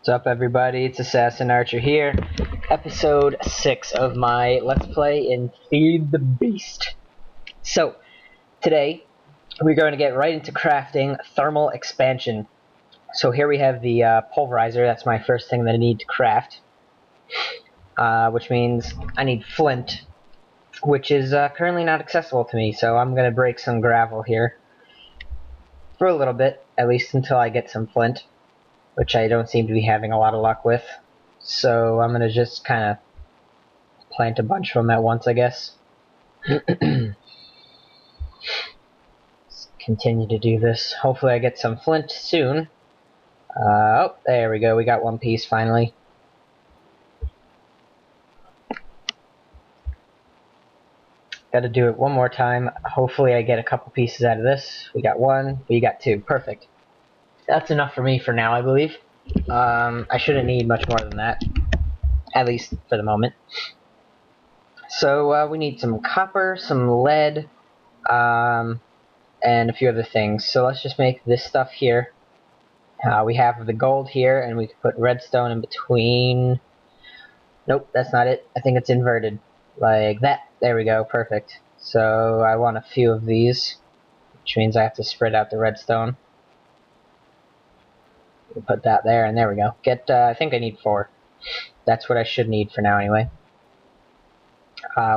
What's up, everybody? It's Assassin Archer here. Episode 6 of my Let's Play in Feed the Beast. So, today, we're going to get right into crafting thermal expansion. So here we have the pulverizer. That's my first thing that I need to craft. Which means I need flint, which is currently not accessible to me. So I'm going to break some gravel here. For a little bit, at least until I get some flint, which I don't seem to be having a lot of luck with. So I'm going to just kind of plant a bunch of them at once, I guess. Let's continue to do this. Hopefully I get some flint soon. Oh, there we go. We got one piece finally. Got to do it one more time. Hopefully I get a couple pieces out of this. We got one. We got two. Perfect. That's enough for me for now, I believe. I shouldn't need much more than that, at least for the moment. So we need some copper, some lead, and a few other things. So let's just make this stuff here. We have the gold here, and we can put redstone in between. Nope, that's not it. I think it's inverted. Like that. There we go. Perfect. So I want a few of these, which means I have to spread out the redstone. We'll put that there, and there we go. I think I need 4. That's what I should need for now, anyway.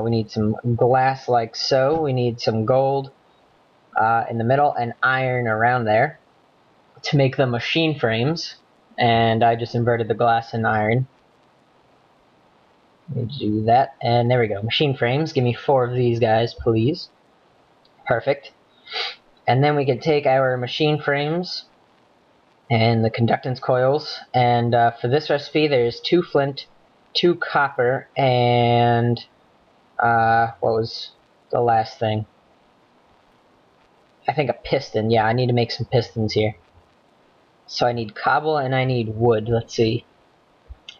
We need some glass like so. We need some gold in the middle and iron around there to make the machine frames. And I just inverted the glass and iron. Let me do that, and there we go. Machine frames. Give me 4 of these guys, please. Perfect. And then we can take our machine frames and the conductance coils, and for this recipe there's 2 flint, 2 copper, and what was the last thing? I think a piston. Yeah, I need to make some pistons here. So I need cobble and I need wood. Let's see.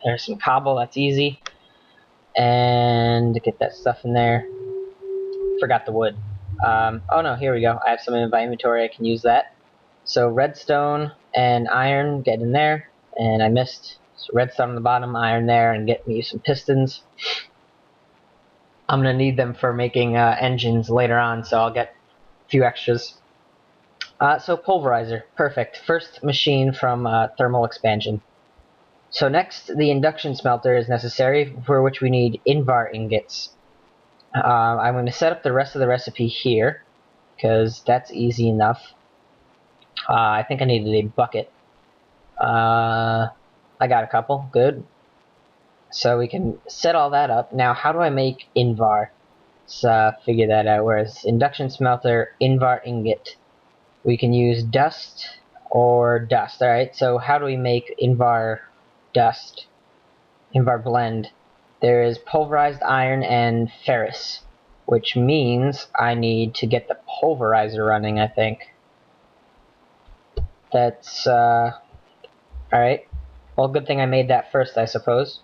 There's some cobble, that's easy. And get that stuff in there. Forgot the wood. Oh no, here we go. I have some in my inventory, I can use that. So redstone and iron, get in there, and I missed. So redstone on the bottom, iron there, and get me some pistons. I'm going to need them for making engines later on, so I'll get a few extras. So pulverizer, perfect. First machine from thermal expansion. So next, the induction smelter is necessary, for which we need invar ingots. I'm going to set up the rest of the recipe here, because that's easy enough. I think I needed a bucket. I got a couple. Good. So we can set all that up. Now, how do I make invar? Let's figure that out. Whereas induction smelter, invar ingot. We can use dust or dust. Alright, so how do we make invar dust? Invar blend. There is pulverized iron and ferrous, which means I need to get the pulverizer running, I think. That's, alright. Well, good thing I made that first, I suppose.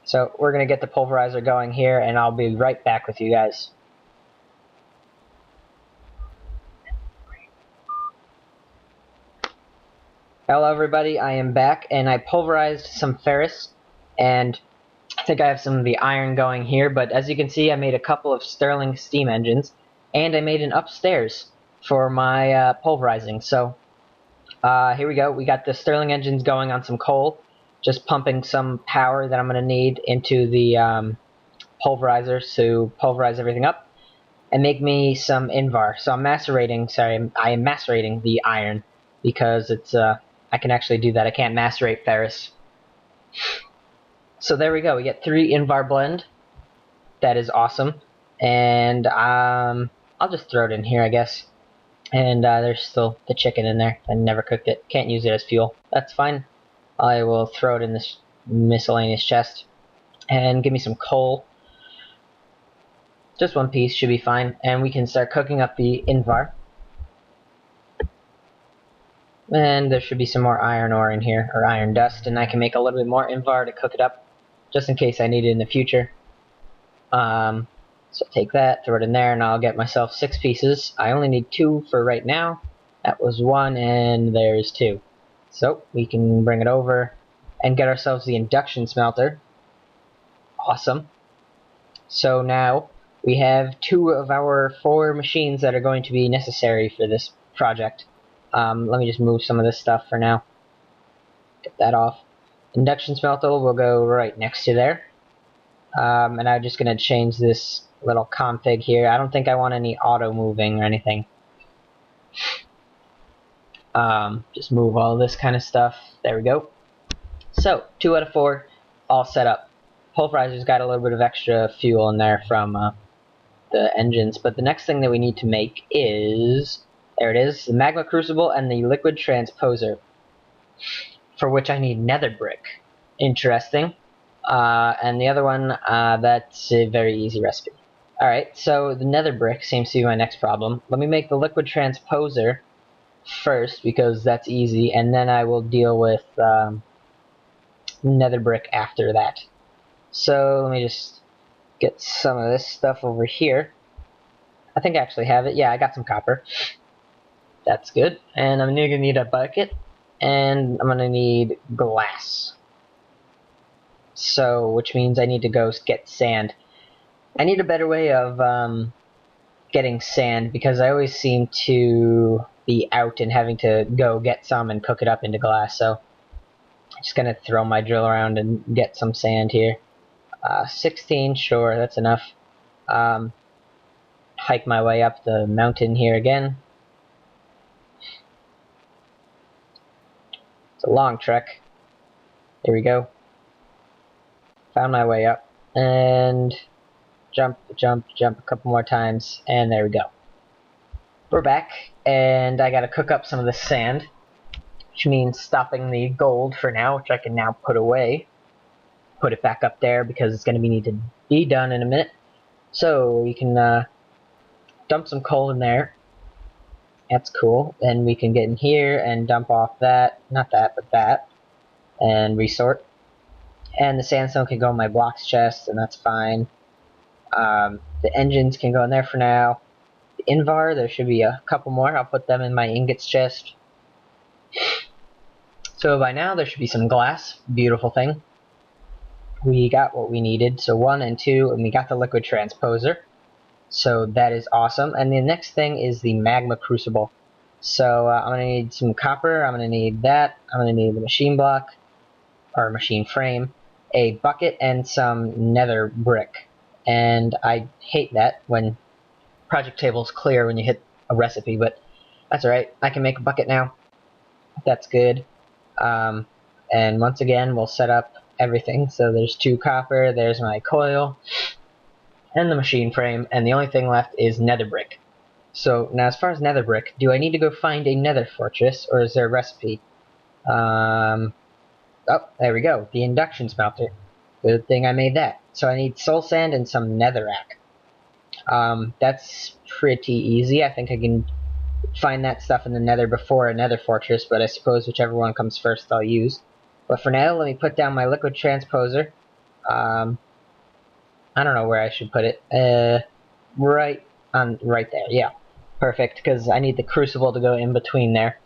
So, we're gonna get the pulverizer going here, and I'll be right back with you guys. Hello, everybody. I am back, and I pulverized some ferrous, and I think I have some of the iron going here, but as you can see, I made a couple of Stirling steam engines, and I made an upstairs for my pulverizing. So here we go. We got the Stirling engines going on some coal, just pumping some power that I'm going to need into the pulverizer to pulverize everything up and make me some invar. So I'm macerating. Sorry, I am macerating the iron because it's I can actually do that. I can't macerate ferrous. So there we go. We get 3 invar blend. That is awesome. And I'll just throw it in here, I guess. And there's still the chicken in there. I never cooked it. Can't use it as fuel. That's fine. I will throw it in this miscellaneous chest. And give me some coal. Just 1 piece should be fine. And we can start cooking up the invar. And there should be some more iron ore in here, or iron dust, and I can make a little bit more invar to cook it up, just in case I need it in the future. So take that, throw it in there, and I'll get myself 6 pieces. I only need 2 for right now. That was 1, and there's 2. So we can bring it over and get ourselves the induction smelter. Awesome. So now we have 2 of our 4 machines that are going to be necessary for this project. Let me just move some of this stuff for now. Get that off. Induction smelter will go right next to there. And I'm just going to change this little config here. I don't think I want any auto moving or anything. Just move all this kind of stuff. There we go. So, 2 out of 4, all set up. Pulverizer's got a little bit of extra fuel in there from the engines, but the next thing that we need to make is, there it is, the magma crucible and the liquid transposer, for which I need nether brick. Interesting. And the other one, that's a very easy recipe. Alright, so the nether brick seems to be my next problem. Let me make the liquid transposer first, because that's easy, and then I will deal with nether brick after that. So let me just get some of this stuff over here. I think I actually have it. Yeah, I got some copper. That's good. And I'm going to need a bucket, and I'm going to need glass. So, which means I need to go get sand. I need a better way of getting sand, because I always seem to be out and having to go get some and cook it up into glass. So I'm just going to throw my drill around and get some sand here. 16, sure, that's enough. Hike my way up the mountain here again. It's a long trek. There we go. Found my way up. And jump, jump, jump a couple more times. And there we go. We're back. And I gotta cook up some of the sand, which means stopping the gold for now, which I can now put away. Put it back up there because it's going to need to be done in a minute. So we can dump some coal in there. That's cool. Then we can get in here and dump off that, not that, but that, and resort. And the sandstone can go in my blocks chest, and that's fine. The engines can go in there for now. The invar, there should be a couple more. I'll put them in my ingots chest. So by now there should be some glass. Beautiful thing. We got what we needed, so 1 and 2, and we got the liquid transposer, so that is awesome. And the next thing is the magma crucible. So I'm going to need some copper, I'm going to need that, I'm going to need the machine block, or machine frame, a bucket, and some nether brick. And I hate that when project table's clear when you hit a recipe, but that's alright, I can make a bucket now. That's good. And once again, we'll set up everything. So there's 2 copper, there's my coil, and the machine frame, and the only thing left is nether brick. So now as far as nether brick, do I need to go find a nether fortress, or is there a recipe? Oh, there we go, the induction smelter. Good thing I made that. So I need soul sand and some netherrack. That's pretty easy. I think I can find that stuff in the nether before a nether fortress, but I suppose whichever one comes first I'll use. But for now, let me put down my liquid transposer. I don't know where I should put it. Right there, yeah. Perfect, because I need the crucible to go in between there.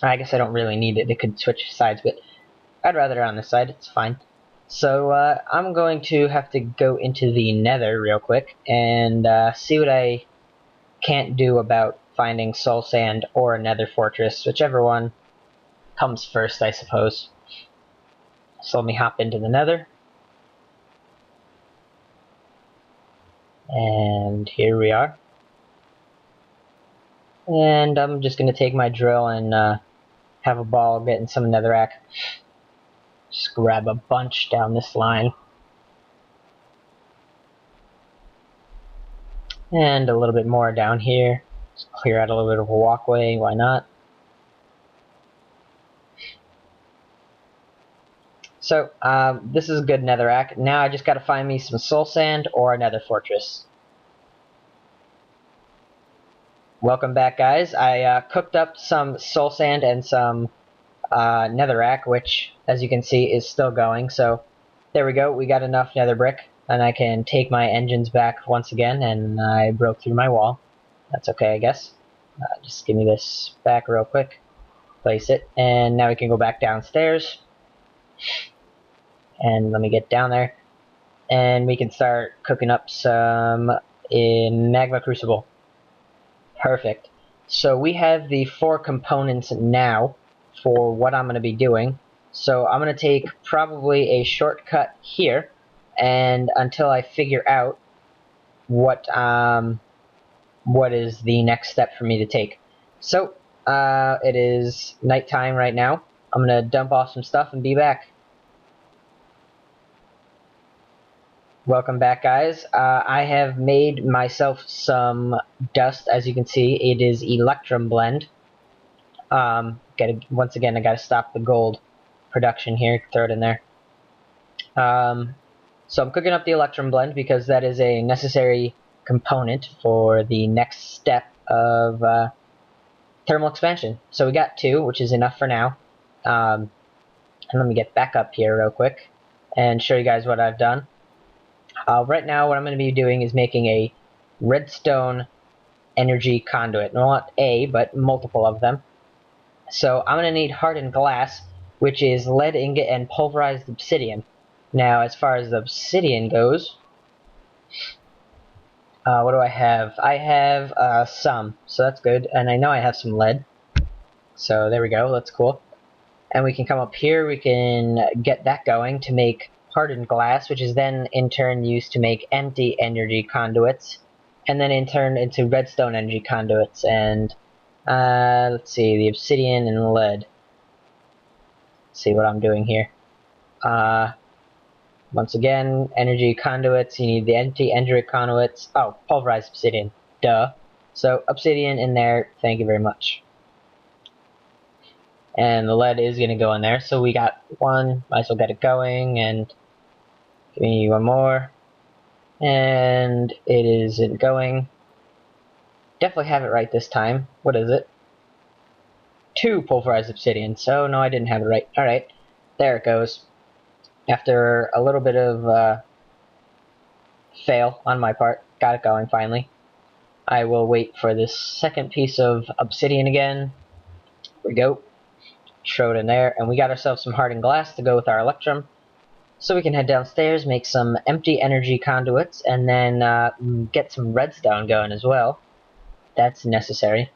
I guess I don't really need it, it could switch sides, but I'd rather on this side, it's fine. So, I'm going to have to go into the nether real quick, and see what I can't do about finding soul sand or a nether fortress, whichever one comes first, I suppose. So let me hop into the nether. And here we are. And I'm just going to take my drill and have a ball getting some netherrack. Just grab a bunch down this line. And a little bit more down here. Just clear out a little bit of a walkway, why not? So, this is a good netherrack. Now I just gotta find me some soul sand or a nether fortress. Welcome back, guys. I cooked up some soul sand and some netherrack, which, as you can see, is still going. So, there we go. We got enough nether brick. and I can take my engines back once again, and I broke through my wall. That's okay, I guess. Just give me this back real quick. Place it, and now we can go back downstairs. And let me get down there. And we can start cooking up some in magma crucible. Perfect. So we have the 4 components now for what I'm going to be doing. So I'm going to take probably a shortcut here, and until I figure out what is the next step for me to take. So it is nighttime right now. I'm going to dump off some stuff and be back. Welcome back, guys. I have made myself some dust. As you can see, it is Electrum blend. Once again, I gotta stop the gold production here. Throw it in there. So I'm cooking up the Electrum blend because that is a necessary component for the next step of thermal expansion. So we got 2, which is enough for now. And let me get back up here real quick and show you guys what I've done. Right now, what I'm going to be doing is making a redstone energy conduit. Not a, but multiple of them. So I'm going to need hardened glass, which is lead ingot and pulverized obsidian. Now, as far as the obsidian goes, what do I have? I have some, so that's good. And I know I have some lead. So there we go, that's cool. And we can come up here, we can get that going to make hardened glass, which is then in turn used to make empty energy conduits, and then in turn into redstone energy conduits. And let's see, the obsidian and lead. Let's see what I'm doing here. Once again, energy conduits, you need the empty energy conduits. Oh, pulverized obsidian, duh. So obsidian in there, thank you very much. And the lead is going to go in there, so we got 1, might as well get it going, and give me 1 more. And it isn't going. Definitely have it right this time. What is it? 2 pulverized obsidian. So no, I didn't have it right. Alright, there it goes. After a little bit of fail on my part, got it going finally. I will wait for this second piece of obsidian again. Here we go. Throw it in there, and we got ourselves some hardened glass to go with our electrum. So we can head downstairs, make some empty energy conduits, and then get some redstone going as well. That's necessary.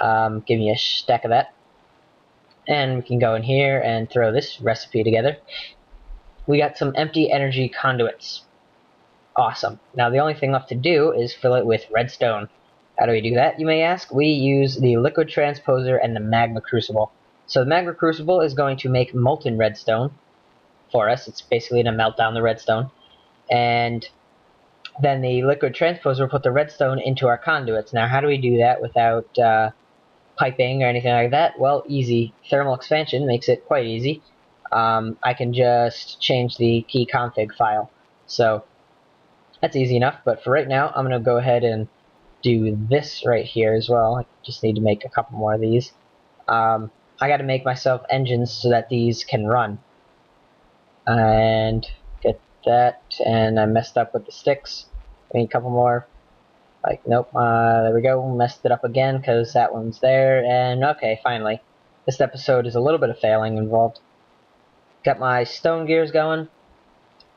Give me a stack of that. And we can go in here and throw this recipe together. We got some empty energy conduits. Awesome. Now the only thing left to do is fill it with redstone. How do we do that, you may ask? We use the liquid transposer and the magma crucible. So the magma crucible is going to make molten redstone for us. It's basically going to melt down the redstone. And then the liquid transposer will put the redstone into our conduits. Now how do we do that without piping or anything like that? Well, easy. Thermal expansion makes it quite easy. I can just change the key config file. So that's easy enough, but for right now I'm going to go ahead and do this right here as well. I just need to make a couple more of these. I got to make myself engines so that these can run. And get that, and I messed up with the sticks. I need a couple more. Like, nope, there we go, messed it up again because that one's there, and okay, finally. This episode is a little bit of failing involved. Got my stone gears going.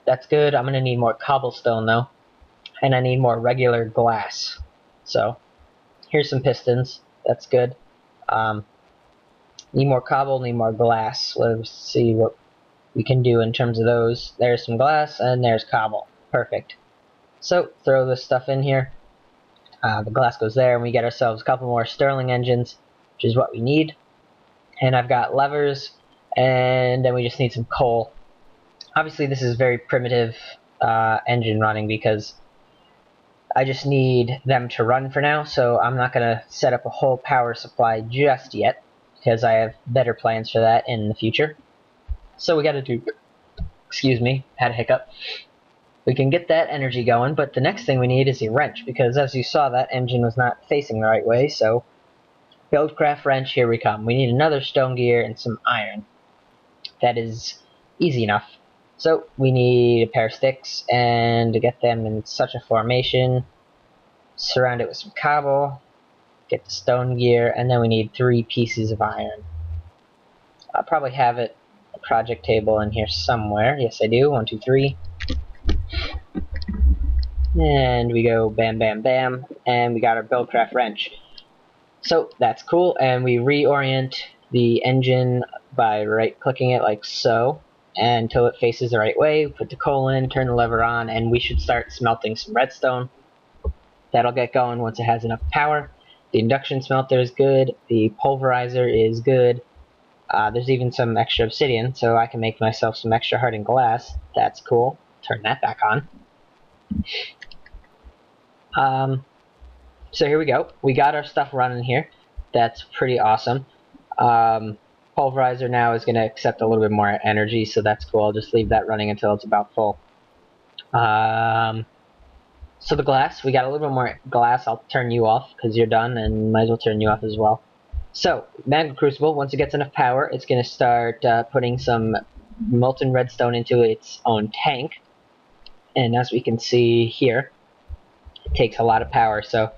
That's good. I'm going to need more cobblestone though. And I need more regular glass. So, here's some pistons. That's good. Need more cobble, need more glass. Let's see what we can do in terms of those. There's some glass, and there's cobble. Perfect. So, throw this stuff in here. The glass goes there, and we get ourselves a couple more Stirling engines, which is what we need. And I've got levers, and then we just need some coal. Obviously, this is very primitive engine running because I just need them to run for now, so I'm not going to set up a whole power supply just yet, because I have better plans for that in the future. So we got to do, excuse me, had a hiccup. We can get that energy going, but the next thing we need is a wrench, because as you saw, that engine was not facing the right way, so Buildcraft wrench, here we come. We need another stone gear and some iron. That is easy enough. So we need a pair of sticks, and to get them in such a formation, surround it with some cobble, get the stone gear, and then we need 3 pieces of iron. I'll probably have a project table in here somewhere. Yes, I do. 1, 2, 3. And we go bam, bam, bam, and we got our Buildcraft wrench. So that's cool, and we reorient the engine by right-clicking it like so, until it faces the right way. Put the coal in, turn the lever on, and we should start smelting some redstone. That'll get going once it has enough power. The induction smelter is good. The pulverizer is good. There's even some extra obsidian, so I can make myself some extra hardened glass. That's cool. Turn that back on. So here we go. We got our stuff running here. That's pretty awesome. Pulverizer now is going to accept a little bit more energy, so that's cool. I'll just leave that running until it's about full. So the glass, we got a little bit more glass. I'll turn you off because you're done, and might as well turn you off as well. So, Magma Crucible, once it gets enough power, it's going to start putting some molten redstone into its own tank. And as we can see here, it takes a lot of power, so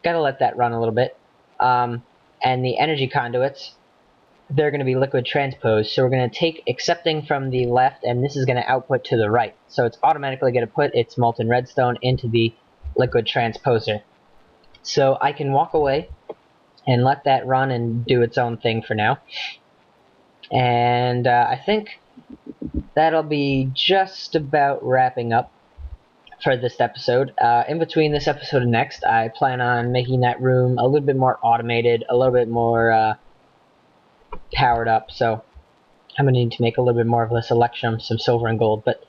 gotta let that run a little bit. And the energy conduits, they're going to be liquid transposed, so we're going to take accepting from the left, and this is going to output to the right. So it's automatically going to put its molten redstone into the liquid transposer. So I can walk away and let that run and do its own thing for now. And I think that'll be just about wrapping up for this episode. In between this episode and next, I plan on making that room a little bit more automated, a little bit more powered up, so I'm going to need to make a little bit more of this electrum, some silver and gold, but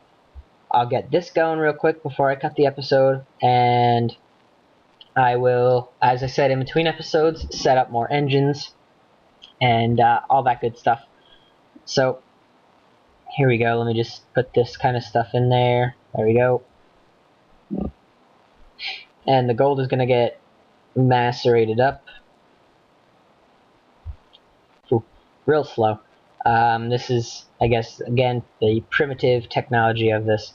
I'll get this going real quick before I cut the episode, and I will, as I said, in between episodes, set up more engines and all that good stuff. So here we go. Let me just put this kind of stuff in there. There we go. And the gold is going to get macerated up. Ooh, real slow. This is, I guess, again, the primitive technology of this.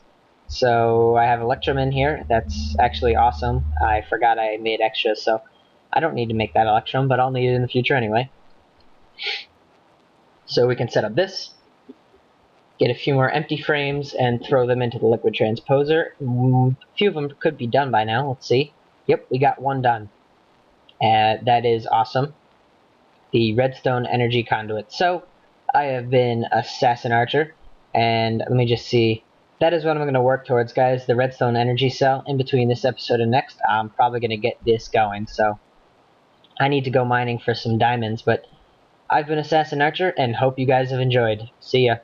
So I have electrum in here. That's actually awesome. I forgot I made extra, so I don't need to make that electrum, but I'll need it in the future anyway. So we can set up this, get a few more empty frames, and throw them into the liquid transposer. A few of them could be done by now. Let's see. Yep, we got one done. That is awesome. The redstone energy conduit. So I have been Assassin Archer, and let me just see. That is what I'm going to work towards, guys. The redstone energy cell. In between this episode and next, I'm probably going to get this going. So I need to go mining for some diamonds, but I've been Assassin Archer, and hope you guys have enjoyed. See ya.